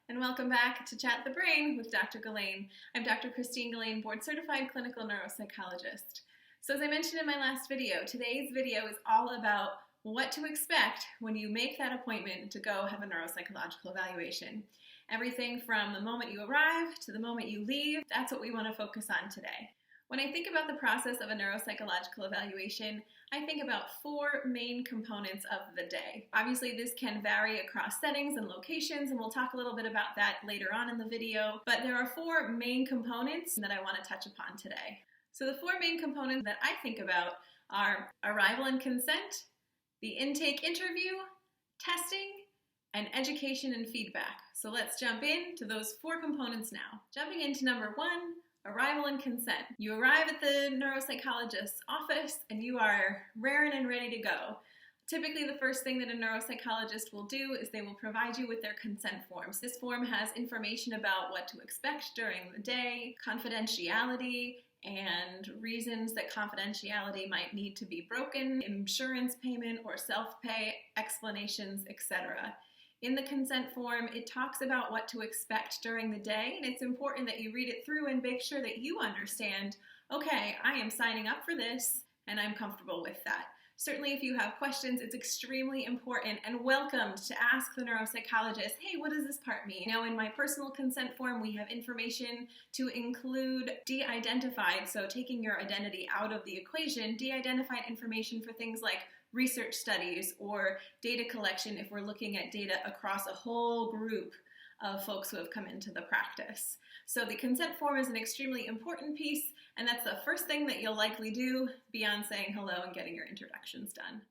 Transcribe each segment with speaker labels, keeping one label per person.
Speaker 1: and welcome back to Chat the Brain with Dr. Ghislaine. I'm Dr. Christine Ghislaine, board-certified clinical neuropsychologist. So as I mentioned in my last video, today's video is all about what to expect when you make that appointment to go have a neuropsychological evaluation. Everything from the moment you arrive to the moment you leave, that's what we want to focus on today. When I think about the process of a neuropsychological evaluation, I think about four main components of the day. Obviously, this can vary across settings and locations, and we'll talk a little bit about that later on in the video, but there are four main components that I want to touch upon today. So the four main components that I think about are arrival and consent, the intake interview, testing, and education and feedback. So let's jump into those four components now. Jumping into number one, arrival and consent. You arrive at the neuropsychologist's office and you are raring and ready to go. Typically, the first thing that a neuropsychologist will do is they will provide you with their consent forms. This form has information about what to expect during the day, confidentiality, and reasons that confidentiality might need to be broken, insurance payment or self-pay, explanations, etc. In the consent form, it talks about what to expect during the day, and it's important that you read it through and make sure that you understand, okay, I am signing up for this, and I'm comfortable with that. Certainly, if you have questions, it's extremely important and welcomed to ask the neuropsychologist, hey, what does this part mean? Now, in my personal consent form, we have information to include de-identified, so taking your identity out of the equation, de-identified information for things like research studies or data collection if we're looking at data across a whole group of folks who have come into the practice. So the consent form is an extremely important piece, and that's the first thing that you'll likely do beyond saying hello and getting your introductions done.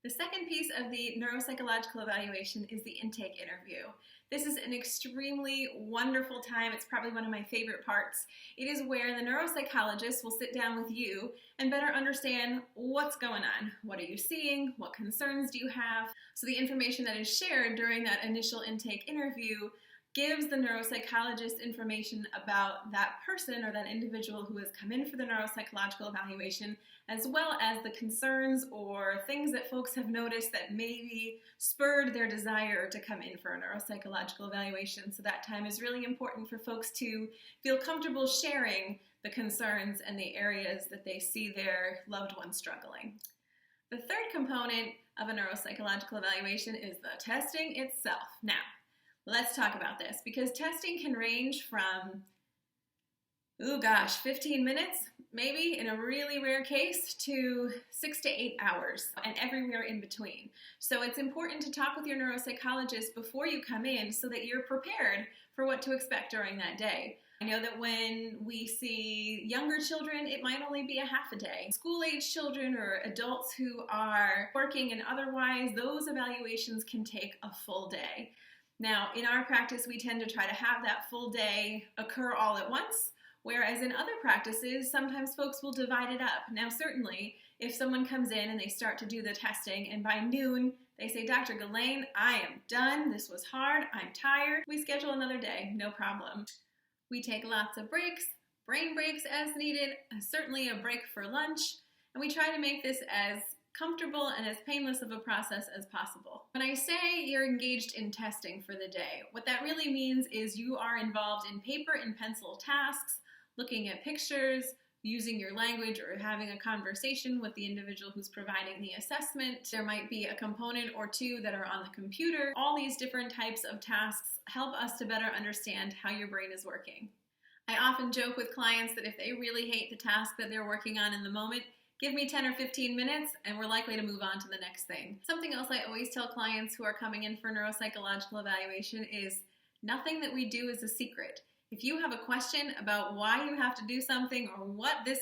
Speaker 1: The second piece of the neuropsychological evaluation is the intake interview. This is an extremely wonderful time. It's probably one of my favorite parts. It is where the neuropsychologist will sit down with you and better understand what's going on. What are you seeing? What concerns do you have? So the information that is shared during that initial intake interview gives the neuropsychologist information about that person or that individual who has come in for the neuropsychological evaluation, as well as the concerns or things that folks have noticed that maybe spurred their desire to come in for a neuropsychological evaluation. So that time is really important for folks to feel comfortable sharing the concerns and the areas that they see their loved one struggling. The third component of a neuropsychological evaluation is the testing itself. Now, let's talk about this, because testing can range from, 15 minutes, maybe in a really rare case, to 6 to 8 hours, and everywhere in between. So it's important to talk with your neuropsychologist before you come in so that you're prepared for what to expect during that day. I know that when we see younger children, it might only be a half a day. School-age children or adults who are working and otherwise, those evaluations can take a full day. Now, in our practice, we tend to try to have that full day occur all at once, whereas in other practices, sometimes folks will divide it up. Now, certainly, if someone comes in and they start to do the testing, and by noon, they say, Dr. Ghislaine, I am done. This was hard. I'm tired. We schedule another day. No problem. We take lots of breaks, brain breaks as needed, certainly a break for lunch, and we try to make this as comfortable and as painless of a process as possible. When I say you're engaged in testing for the day, what that really means is you are involved in paper and pencil tasks, looking at pictures, using your language, or having a conversation with the individual who's providing the assessment. There might be a component or two that are on the computer. All these different types of tasks help us to better understand how your brain is working. I often joke with clients that if they really hate the task that they're working on in the moment, give me 10 or 15 minutes and we're likely to move on to the next thing. Something else I always tell clients who are coming in for neuropsychological evaluation is nothing that we do is a secret. If you have a question about why you have to do something or what this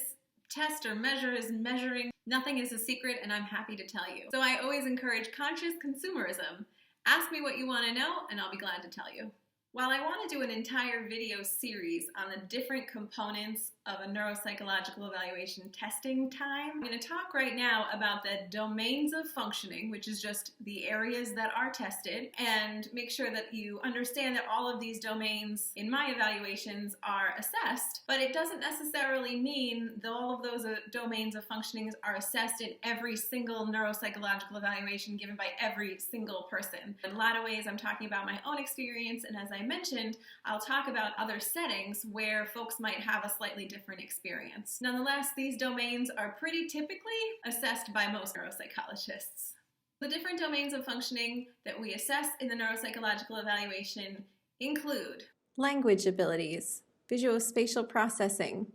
Speaker 1: test or measure is measuring, nothing is a secret, and I'm happy to tell you. So I always encourage conscious consumerism. Ask me what you want to know and I'll be glad to tell you. While I want to do an entire video series on the different components of a neuropsychological evaluation testing time, I'm going to talk right now about the domains of functioning, which is just the areas that are tested, and make sure that you understand that all of these domains in my evaluations are assessed, but it doesn't necessarily mean that all of those domains of functioning are assessed in every single neuropsychological evaluation given by every single person. In a lot of ways, I'm talking about my own experience, and as I I mentioned, I'll talk about other settings where folks might have a slightly different experience. Nonetheless, these domains are pretty typically assessed by most neuropsychologists. The different domains of functioning that we assess in the neuropsychological evaluation include
Speaker 2: language abilities, visuospatial processing,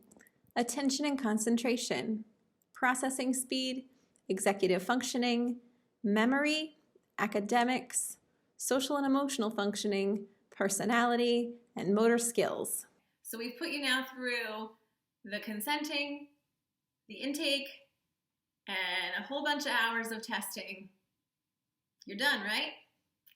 Speaker 2: attention and concentration, processing speed, executive functioning, memory, academics, social and emotional functioning, personality, and motor skills.
Speaker 1: So we've put you now through the consenting, the intake, and a whole bunch of hours of testing. You're done, right?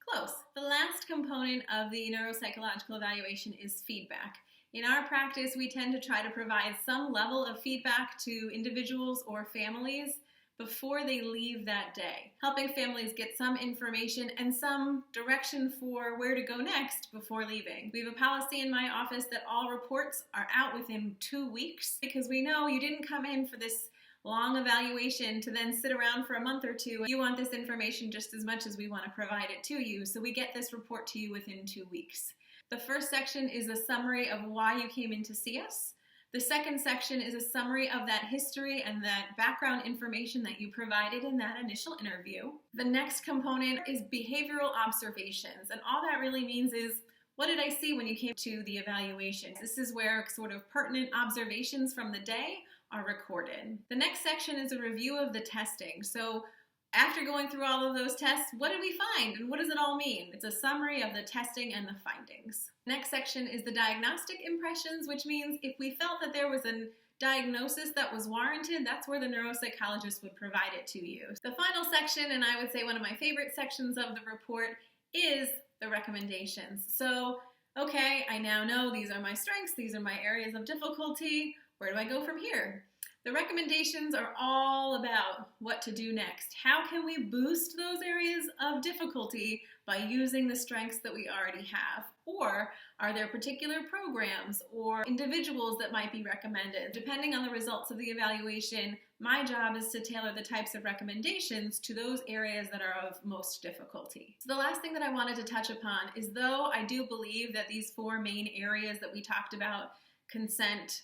Speaker 1: Close. The last component of the neuropsychological evaluation is feedback. In our practice, we tend to try to provide some level of feedback to individuals or families before they leave that day, helping families get some information and some direction for where to go next before leaving. We have a policy in my office that all reports are out within 2 weeks because we know you didn't come in for this long evaluation to then sit around for a month or two. You want this information just as much as we want to provide it to you, so we get this report to you within 2 weeks. The first section is a summary of why you came in to see us. The second section is a summary of that history and that background information that you provided in that initial interview. The next component is behavioral observations, and all that really means is, what did I see when you came to the evaluation? This is where sort of pertinent observations from the day are recorded. The next section is a review of the testing. So after going through all of those tests, what did we find and what does it all mean? It's a summary of the testing and the findings. Next section is the diagnostic impressions, which means if we felt that there was a diagnosis that was warranted, that's where the neuropsychologist would provide it to you. The final section, and I would say one of my favorite sections of the report, is the recommendations. So, okay, I now know these are my strengths, these are my areas of difficulty. Where do I go from here? The recommendations are all about what to do next. How can we boost those areas of difficulty by using the strengths that we already have? Or are there particular programs or individuals that might be recommended? Depending on the results of the evaluation, my job is to tailor the types of recommendations to those areas that are of most difficulty. So the last thing that I wanted to touch upon is, though I do believe that these 4 main areas that we talked about, consent,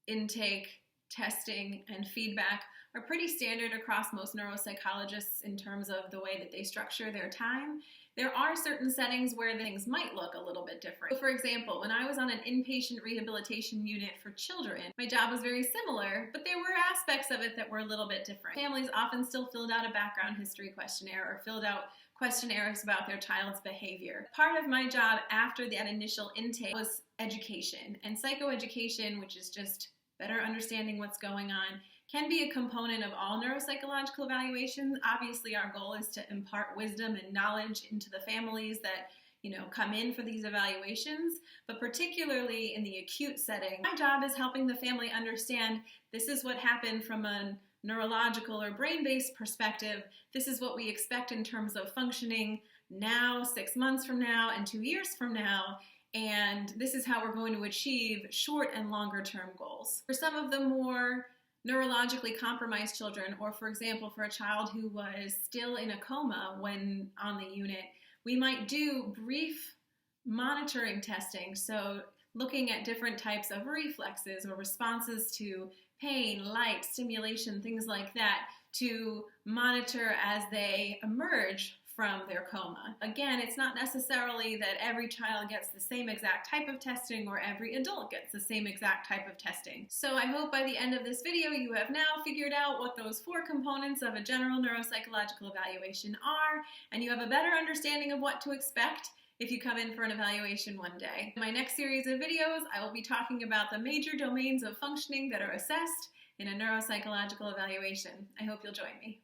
Speaker 1: intake, testing, and feedback, are pretty standard across most neuropsychologists in terms of the way that they structure their time, there are certain settings where things might look a little bit different. So for example, when I was on an inpatient rehabilitation unit for children, my job was very similar, but there were aspects of it that were a little bit different. Families often still filled out a background history questionnaire or filled out questionnaires about their child's behavior. Part of my job after that initial intake was education, and psychoeducation, which is just better understanding what's going on, can be a component of all neuropsychological evaluations. Obviously, our goal is to impart wisdom and knowledge into the families that come in for these evaluations, but particularly in the acute setting, my job is helping the family understand this is what happened from a neurological or brain-based perspective. This is what we expect in terms of functioning now, 6 months from now, and 2 years from now. And this is how we're going to achieve short and longer term goals. For some of the more neurologically compromised children, or for example, for a child who was still in a coma when on the unit, we might do brief monitoring testing. So looking at different types of reflexes or responses to pain, light, stimulation, things like that, to monitor as they emerge from their coma. Again, it's not necessarily that every child gets the same exact type of testing or every adult gets the same exact type of testing. So I hope by the end of this video you have now figured out what those 4 components of a general neuropsychological evaluation are, and you have a better understanding of what to expect if you come in for an evaluation one day. In my next series of videos, I will be talking about the major domains of functioning that are assessed in a neuropsychological evaluation. I hope you'll join me.